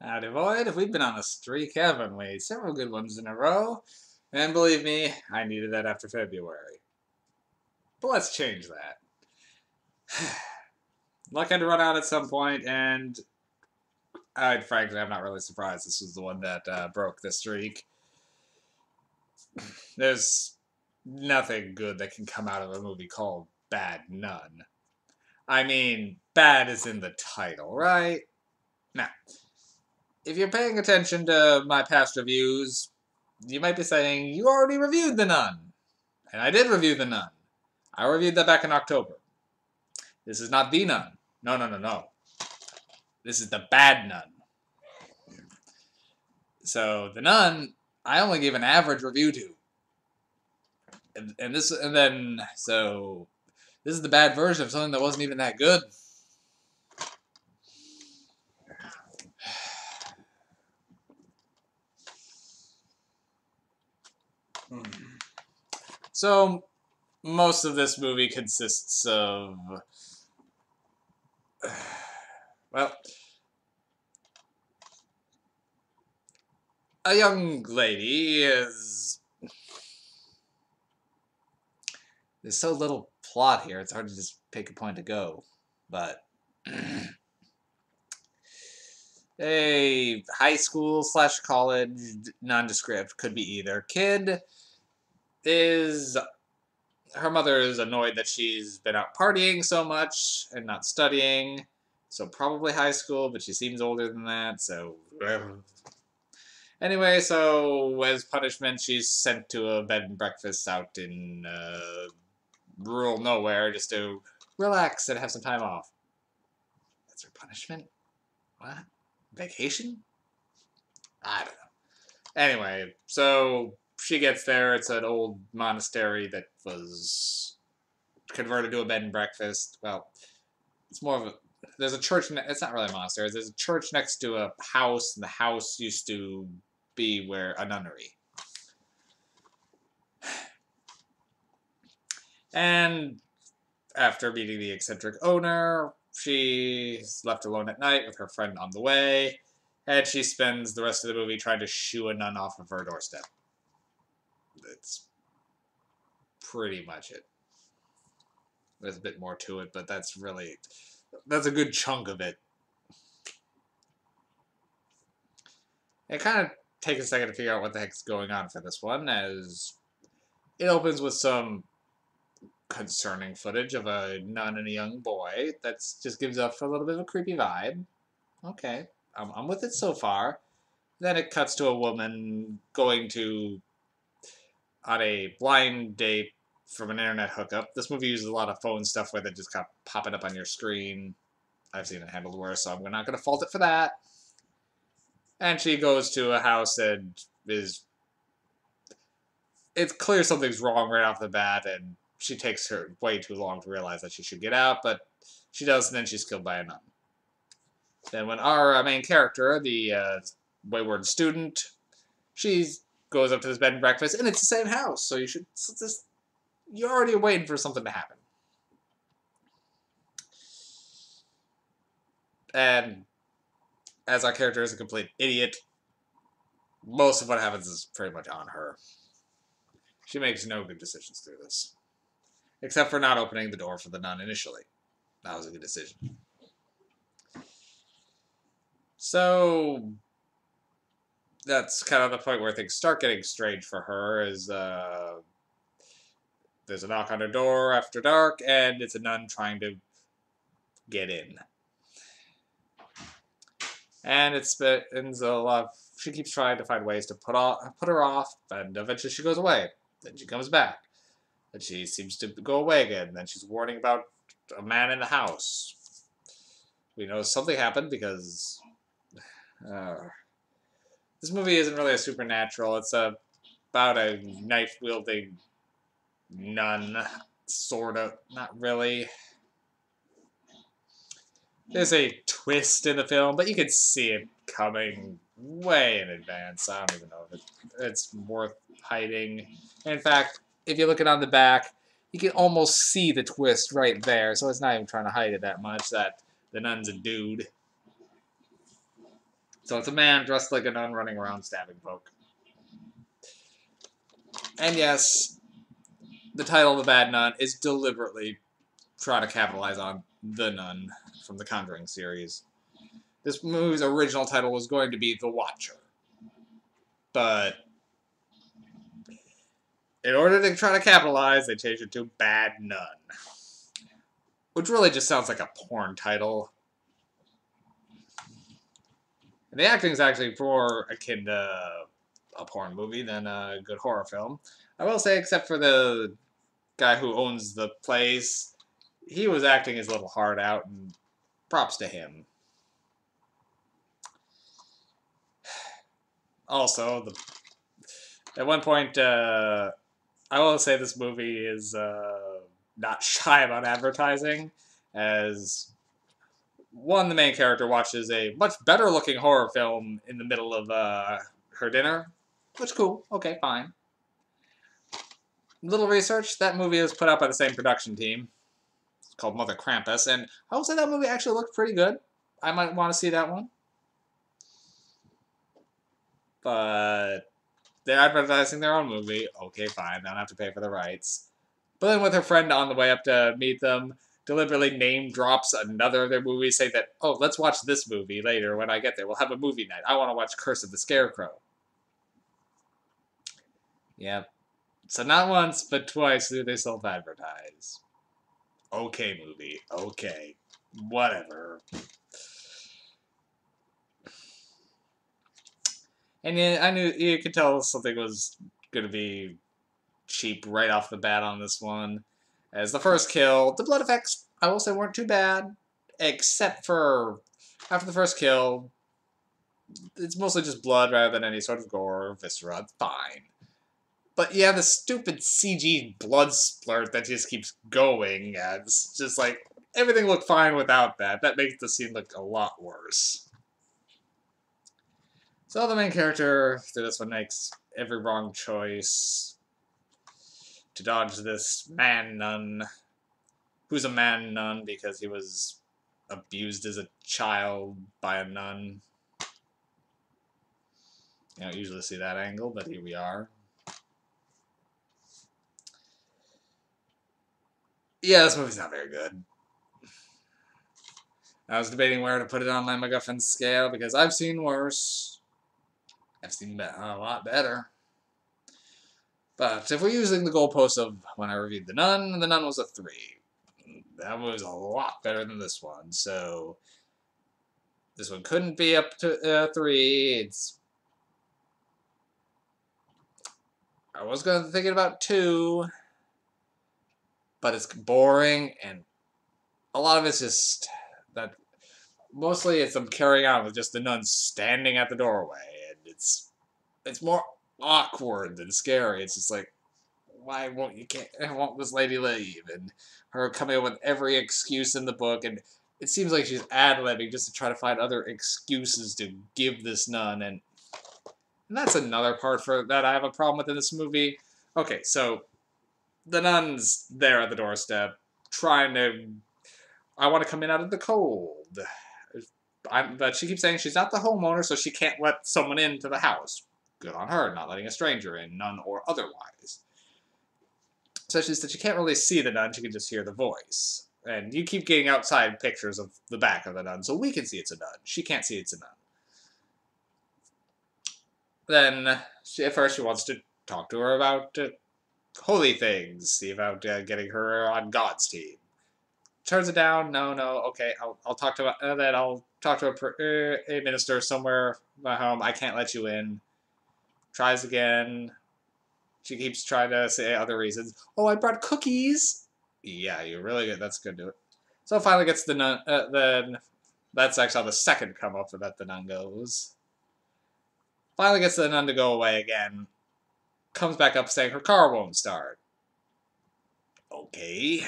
Howdy, Void. We've been on a streak, haven't we? Several good ones in a row. And believe me, I needed that after February. But let's change that. Luck had to run out at some point, and frankly, I'm not really surprised this was the one that broke the streak. There's nothing good that can come out of a movie called Bad Nun. I mean, bad is in the title, right? Now, if you're paying attention to my past reviews, you might be saying, you already reviewed The Nun. And I did review The Nun. I reviewed that back in October. This is not The Nun. No, no, no, no. This is the Bad Nun. So, The Nun, I only gave an average review to. This is the bad version of something that wasn't even that good. So, most of this movie consists of, well, a young lady is... There's so little plot here, it's hard to just pick a point to go. But a high school / college nondescript, could be either. Kid is... Her mother is annoyed that she's been out partying so much and not studying. So probably high school, but she seems older than that, so... Anyway, so as punishment, she's sent to a bed and breakfast out in rural nowhere just to relax and have some time off. That's her punishment? What? Vacation? I don't know. Anyway, so she gets there. It's an old monastery that was converted to a bed and breakfast. Well, it's more of a... There's a church... It's not really a monastery. There's a church next to a house, and the house used to be where a nunnery. And after meeting the eccentric owner, she's left alone at night with her friend on the way, and she spends the rest of the movie trying to shoo a nun off of her doorstep. That's pretty much it. There's a bit more to it, but that's a good chunk of it. It kind of takes a second to figure out what the heck's going on for this one, as it opens with some concerning footage of a nun and a young boy that just gives off a little bit of a creepy vibe. Okay, I'm with it so far. Then it cuts to a woman going on a blind date from an internet hookup. This movie uses a lot of phone stuff where they just got popping up on your screen. I've seen it handled worse, so I'm not going to fault it for that. And she goes to a house and it's clear something's wrong right off the bat, and she takes her way too long to realize that she should get out, but she does, and then she's killed by a nun. Then when our main character, the wayward student, she goes up to this bed and breakfast, and it's the same house, so you're already waiting for something to happen. And as our character is a complete idiot, most of what happens is pretty much on her. She makes no good decisions through this. Except for not opening the door for the nun initially. That was a good decision. So that's kind of the point where things start getting strange for her, is there's a knock on her door after dark, and it's a nun trying to get in. And it spends a lot. She keeps trying to find ways to put her off, and eventually she goes away. Then she comes back. Then she seems to go away again. Then she's warning about a man in the house. We know something happened because this movie isn't really a supernatural. It's about a knife-wielding nun, sort of. Not really. There's a twist in the film, but you can see it coming way in advance. I don't even know if it's worth hiding. In fact, if you look it on the back, you can almost see the twist right there, so it's not even trying to hide it that much, that the nun's a dude. So it's a man dressed like a nun running around stabbing folk. And yes, the title of The Bad Nun is deliberately trying to capitalize on The Nun from the Conjuring series. This movie's original title was going to be The Watcher. But in order to try to capitalize, they changed it to Bad Nun. Which really just sounds like a porn title. And the acting is actually more akin to a porn movie than a good horror film. I will say, except for the guy who owns the place, he was acting his little heart out, and props to him. Also, at one point, I will say this movie is not shy about advertising, as one, the main character watches a much better looking horror film in the middle of her dinner, which cool, okay, fine. Little research, that movie is put out by the same production team. It's called Mother Krampus, and I will say that movie actually looked pretty good. I might want to see that one. But they're advertising their own movie. Okay, fine, they don't have to pay for the rights. But then with her friend on the way up to meet them, deliberately name drops another of their movies, saying that, oh, let's watch this movie later when I get there. We'll have a movie night. I want to watch Curse of the Scarecrow. Yep. So not once, but twice do they self-advertise. Okay, movie. Okay. Whatever. And I knew you could tell something was going to be cheap right off the bat on this one. As the first kill, the blood effects, I will say, weren't too bad. Except for after the first kill, it's mostly just blood rather than any sort of gore or viscera. It's fine. But yeah, the stupid CG blood splurt that just keeps going. It's just like, everything looked fine without that. That makes the scene look a lot worse. So the main character through this one makes every wrong choice to dodge this man nun, who's a man nun because he was abused as a child by a nun. You don't usually see that angle, but here we are. Yeah, this movie's not very good. I was debating where to put it on my MacGuffin scale because I've seen worse. I've seen a lot better. But if we're using the goalpost of when I reviewed The Nun was a 3. That was a lot better than this one, so this one couldn't be up to 3. I was going to thinking about 2, but it's boring, and a lot of it's just that. Mostly, it's them carrying on with just the nun standing at the doorway, and it's more awkward than scary. It's just like, why won't this lady leave? And her coming up with every excuse in the book, and it seems like she's ad-libbing just to try to find other excuses to give this nun, and that's another part that I have a problem with in this movie. Okay, so the nun's there at the doorstep, trying to, I want to come in out of the cold. But she keeps saying she's not the homeowner, so she can't let someone into the house. Good on her, not letting a stranger in, nun or otherwise. So she said she can't really see the nun, she can just hear the voice. And you keep getting outside pictures of the back of the nun, so we can see it's a nun. She can't see it's a nun. Then, at first she wants to talk to her about holy things, see about getting her on God's team. Turns it down. No, okay, I'll talk to then I'll talk to a minister somewhere at my home. I can't let you in. Tries again. She keeps trying to say other reasons. Oh, I brought cookies. Yeah, you're really good. That's good to it. So finally gets the nun. Then that's actually how the second come up that the nun goes. Finally gets the nun to go away again. Comes back up saying her car won't start. Okay.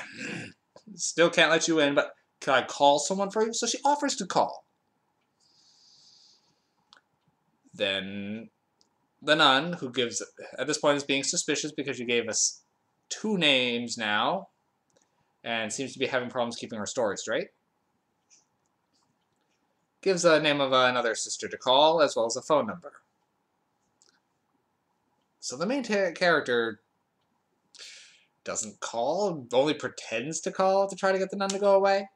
Still can't let you in, but can I call someone for you? So she offers to call. Then the nun, who gives, at this point is being suspicious because you gave us 2 names now, and seems to be having problems keeping her story straight, gives the name of another sister to call, as well as a phone number. So the main character doesn't call, only pretends to call to try to get the nun to go away.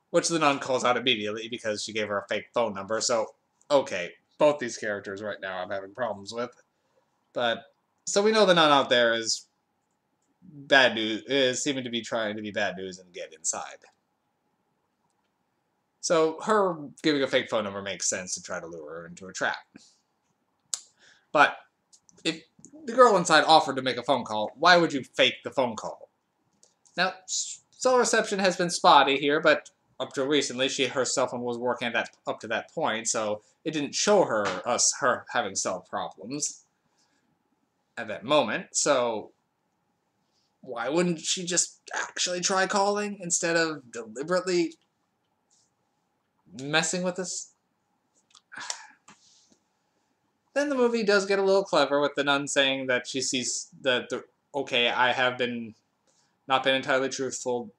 Which the nun calls out immediately because she gave her a fake phone number. So, okay, both these characters right now I'm having problems with. But, so we know the nun out there is bad news, is seeming to be trying to be bad news and get inside. So her giving a fake phone number makes sense to try to lure her into a trap. But if the girl inside offered to make a phone call, why would you fake the phone call? Now, cell reception has been spotty here, but up to recently, her cell phone was working up to that point, so it didn't show her having cell problems at that moment. So why wouldn't she just actually try calling instead of deliberately messing with us? Then the movie does get a little clever with the nun saying that she sees that okay, I have not been entirely truthful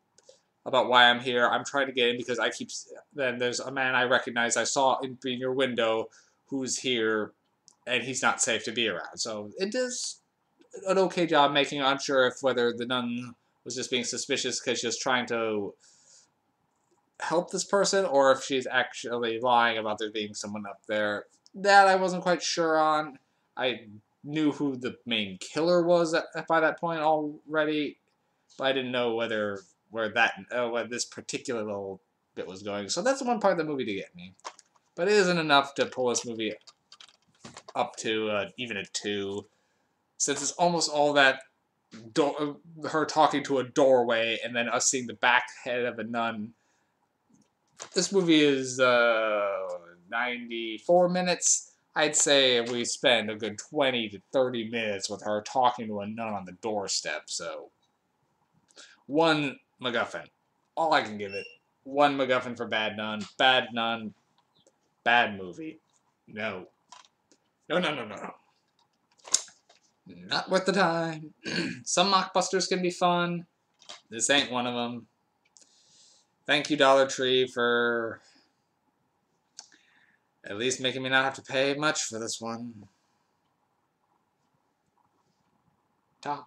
about why I'm here. I'm trying to get in because then there's a man I recognize I saw in your window who's here, and he's not safe to be around. So it does an okay job making unsure if whether the nun was just being suspicious because she was trying to help this person, or if she's actually lying about there being someone up there. That I wasn't quite sure on. I knew who the main killer was by that point already, but I didn't know where this particular little bit was going. So that's the one part of the movie to get me. But it isn't enough to pull this movie up to even a 2, since it's almost all that her talking to a doorway and then us seeing the back head of a nun. This movie is 94 minutes. I'd say we spend a good 20 to 30 minutes with her talking to a nun on the doorstep. So, 1 MacGuffin. All I can give it. 1 MacGuffin for Bad Nun. Bad Nun. Bad movie. No. No, no, no, no. Not worth the time. Some mockbusters can be fun. This ain't one of them. Thank you, Dollar Tree, for at least making me not have to pay much for this one. Ta.